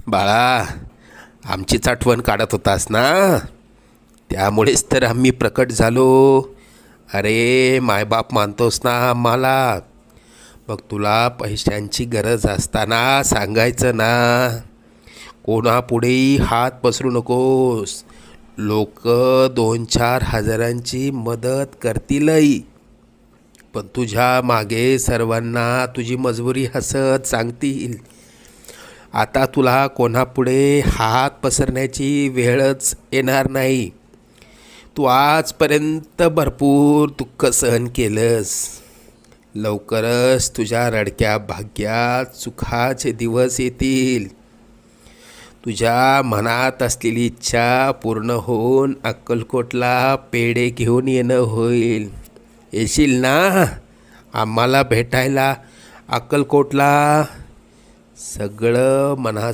बाळा, आमचीच आठवण काढत होतास ना, त्यामुळेच तर आम्ही प्रकट झालो. अरे मायबाप मानतोस ना आम्हाला, मग तुला पैशांची गरज असताना सांगायचं ना. कोणापुढेही हात पसरू नकोस. लोक 2-4 हजारांची मदत करतीलही, पण तुझ्या मागे सर्वांना तुझी मजबुरी हसत सांगतील. आता तुला कोणापुढे हात पसरण्याची वेळच येणार नाही. तू आजपर्यंत भरपूर दुःख सहन केलंस. लवकरच तुझ्या रडक्या भाग्यात सुखाचे दिवस येतील. तुझ्या मनात असलेली इच्छा पूर्ण होऊन अक्कलकोटला पेढे घेऊन येणं होईल. येशील ना आम्हाला भेटायला अक्कलकोटला? सगळं मनात